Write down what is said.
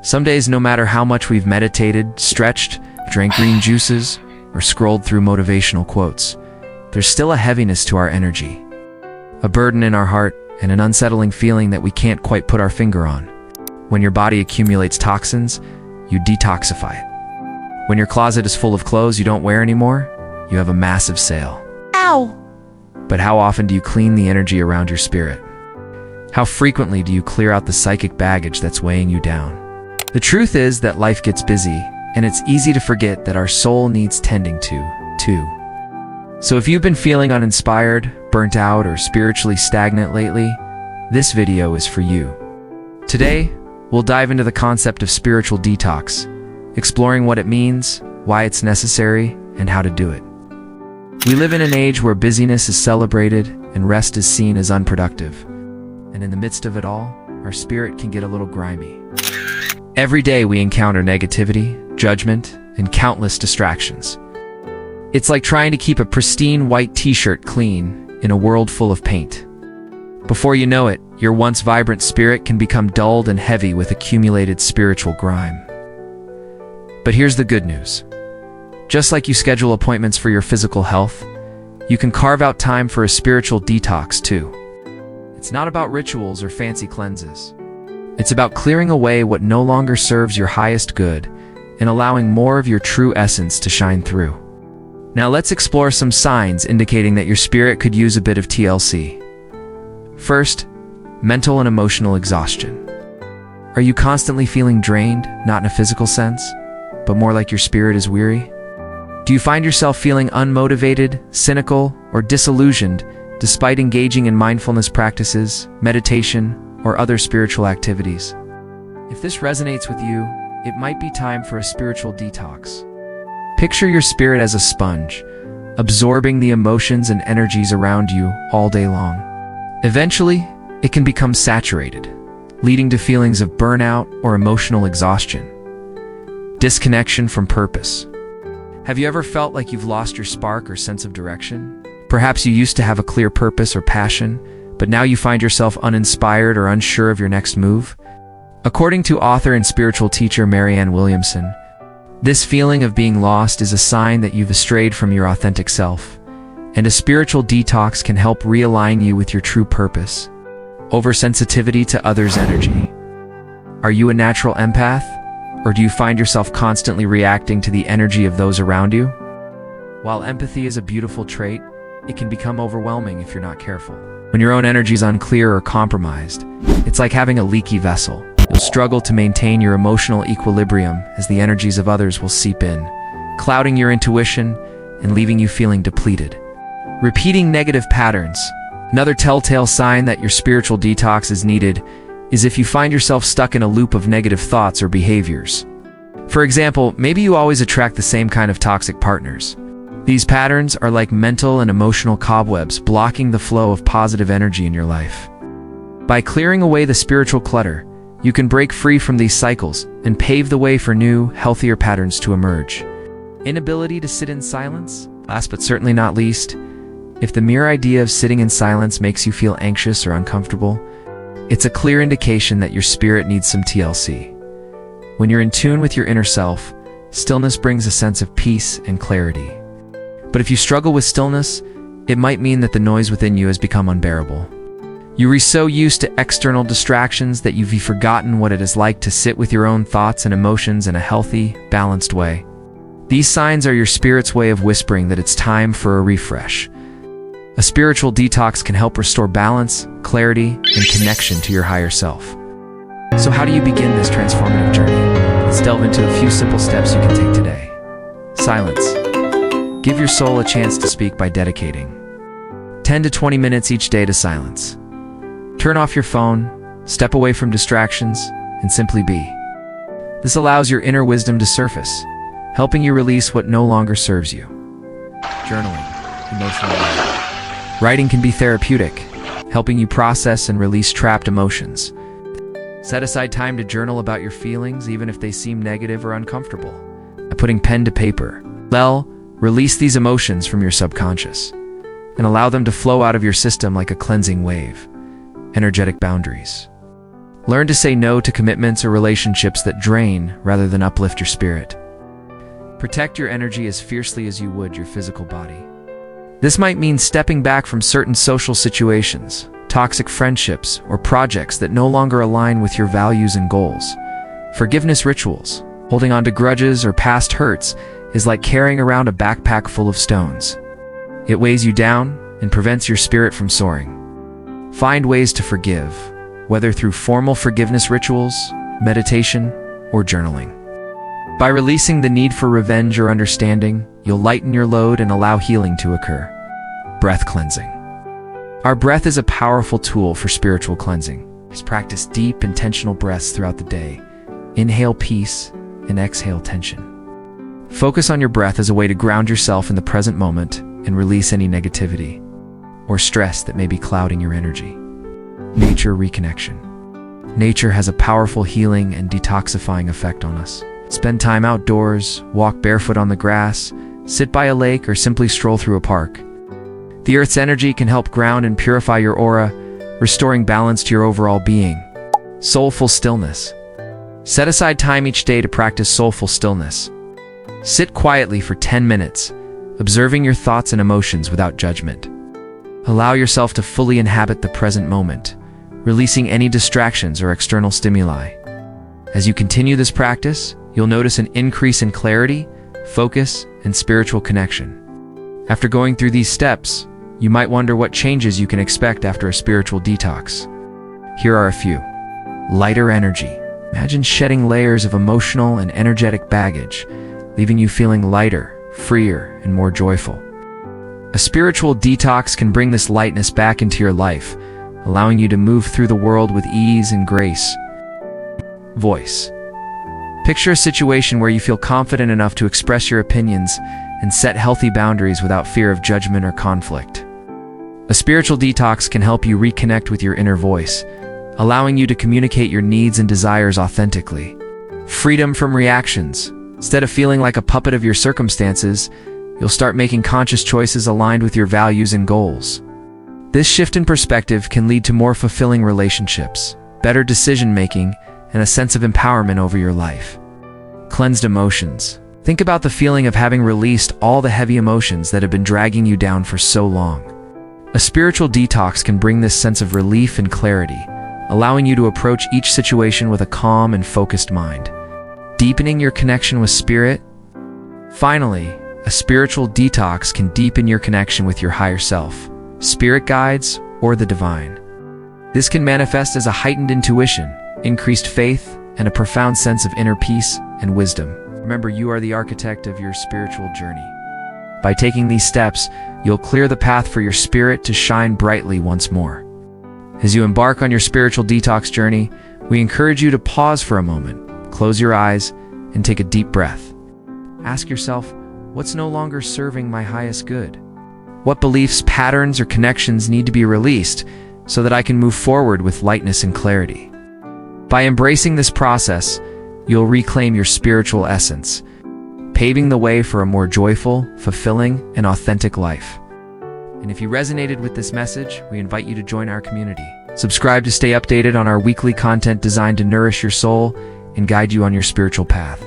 Some days, no matter how much we've meditated, stretched, drank green juices, or scrolled through motivational quotes, there's still a heaviness to our energy, a burden in our heart, and an unsettling feeling that we can't quite put our finger on. When your body accumulates toxins, you detoxify it. When your closet is full of clothes you don't wear anymore, you have a massive sale. Ow! But how often do you clean the energy around your spirit? How frequently do you clear out the psychic baggage that's weighing you down? The truth is that life gets busy, and it's easy to forget that our soul needs tending to, too. So if you've been feeling uninspired, burnt out, or spiritually stagnant lately, this video is for you. Today, we'll dive into the concept of spiritual detox, exploring what it means, why it's necessary, and how to do it. We live in an age where busyness is celebrated and rest is seen as unproductive. And in the midst of it all, our spirit can get a little grimy. Every day we encounter negativity, judgment, and countless distractions. It's like trying to keep a pristine white t-shirt clean in a world full of paint. Before you know it, your once vibrant spirit can become dulled and heavy with accumulated spiritual grime. But here's the good news. Just like you schedule appointments for your physical health, you can carve out time for a spiritual detox too. It's not about rituals or fancy cleanses. It's about clearing away what no longer serves your highest good and allowing more of your true essence to shine through. Now let's explore some signs indicating that your spirit could use a bit of TLC. First, mental and emotional exhaustion. Are you constantly feeling drained, not in a physical sense, but more like your spirit is weary? Do you find yourself feeling unmotivated, cynical, or disillusioned despite engaging in mindfulness practices, meditation, or other spiritual activities? If this resonates with you, it might be time for a spiritual detox. Picture your spirit as a sponge, absorbing the emotions and energies around you all day long. Eventually, it can become saturated, leading to feelings of burnout or emotional exhaustion. Disconnection from purpose. Have you ever felt like you've lost your spark or sense of direction? Perhaps you used to have a clear purpose or passion, but now you find yourself uninspired or unsure of your next move? According to author and spiritual teacher Marianne Williamson, this feeling of being lost is a sign that you've strayed from your authentic self, and a spiritual detox can help realign you with your true purpose. Oversensitivity to others' energy. Are you a natural empath, or do you find yourself constantly reacting to the energy of those around you? While empathy is a beautiful trait, it can become overwhelming if you're not careful. When your own energy is unclear or compromised, it's like having a leaky vessel. You'll struggle to maintain your emotional equilibrium as the energies of others will seep in, clouding your intuition and leaving you feeling depleted. Repeating negative patterns. Another telltale sign that your spiritual detox is needed is if you find yourself stuck in a loop of negative thoughts or behaviors. For example, maybe you always attract the same kind of toxic partners. These patterns are like mental and emotional cobwebs blocking the flow of positive energy in your life. By clearing away the spiritual clutter, you can break free from these cycles and pave the way for new, healthier patterns to emerge. Inability to sit in silence? Last but certainly not least, if the mere idea of sitting in silence makes you feel anxious or uncomfortable, it's a clear indication that your spirit needs some TLC. When you're in tune with your inner self, stillness brings a sense of peace and clarity. But if you struggle with stillness, it might mean that the noise within you has become unbearable. You are so used to external distractions that you've forgotten what it is like to sit with your own thoughts and emotions in a healthy, balanced way. These signs are your spirit's way of whispering that it's time for a refresh. A spiritual detox can help restore balance, clarity, and connection to your higher self. So how do you begin this transformative journey? Let's delve into a few simple steps you can take today. Silence. Give your soul a chance to speak by dedicating 10 to 20 minutes each day to silence. Turn off your phone, step away from distractions, and simply be. This allows your inner wisdom to surface, helping you release what no longer serves you. Journaling. Emotional writing. Writing can be therapeutic, helping you process and release trapped emotions. Set aside time to journal about your feelings, even if they seem negative or uncomfortable. By putting pen to paper, release these emotions from your subconscious and allow them to flow out of your system like a cleansing wave. Energetic boundaries. Learn to say no to commitments or relationships that drain rather than uplift your spirit. Protect your energy as fiercely as you would your physical body. This might mean stepping back from certain social situations, toxic friendships, or projects that no longer align with your values and goals. Forgiveness rituals, holding on to grudges or past hurts, is like carrying around a backpack full of stones. It weighs you down and prevents your spirit from soaring. Find ways to forgive, whether through formal forgiveness rituals, meditation, or journaling. By releasing the need for revenge or understanding, you'll lighten your load and allow healing to occur. Breath cleansing. Our breath is a powerful tool for spiritual cleansing. Just practice deep, intentional breaths throughout the day. Inhale peace and exhale tension. Focus on your breath as a way to ground yourself in the present moment and release any negativity or stress that may be clouding your energy. Nature reconnection. Nature has a powerful healing and detoxifying effect on us. Spend time outdoors, walk barefoot on the grass, sit by a lake, or simply stroll through a park. The Earth's energy can help ground and purify your aura, restoring balance to your overall being. Soulful stillness. Set aside time each day to practice soulful stillness. Sit quietly for 10 minutes, observing your thoughts and emotions without judgment. Allow yourself to fully inhabit the present moment, releasing any distractions or external stimuli. As you continue this practice, you'll notice an increase in clarity, focus, and spiritual connection. After going through these steps, you might wonder what changes you can expect after a spiritual detox. Here are a few. Lighter energy. Imagine shedding layers of emotional and energetic baggage, leaving you feeling lighter, freer, and more joyful. A spiritual detox can bring this lightness back into your life, allowing you to move through the world with ease and grace. Voice. Picture a situation where you feel confident enough to express your opinions and set healthy boundaries without fear of judgment or conflict. A spiritual detox can help you reconnect with your inner voice, allowing you to communicate your needs and desires authentically. Freedom from reactions. Instead of feeling like a puppet of your circumstances, you'll start making conscious choices aligned with your values and goals. This shift in perspective can lead to more fulfilling relationships, better decision-making, and a sense of empowerment over your life. Cleansed emotions. Think about the feeling of having released all the heavy emotions that have been dragging you down for so long. A spiritual detox can bring this sense of relief and clarity, allowing you to approach each situation with a calm and focused mind. Deepening your connection with spirit. Finally, a spiritual detox can deepen your connection with your higher self, spirit guides, or the divine. This can manifest as a heightened intuition, increased faith, and a profound sense of inner peace and wisdom. Remember, you are the architect of your spiritual journey. By taking these steps, you'll clear the path for your spirit to shine brightly once more. As you embark on your spiritual detox journey, we encourage you to pause for a moment, close your eyes, and take a deep breath. Ask yourself, what's no longer serving my highest good? What beliefs, patterns, or connections need to be released so that I can move forward with lightness and clarity? By embracing this process, you'll reclaim your spiritual essence, paving the way for a more joyful, fulfilling, and authentic life. And if you resonated with this message, we invite you to join our community. Subscribe to stay updated on our weekly content designed to nourish your soul and guide you on your spiritual path.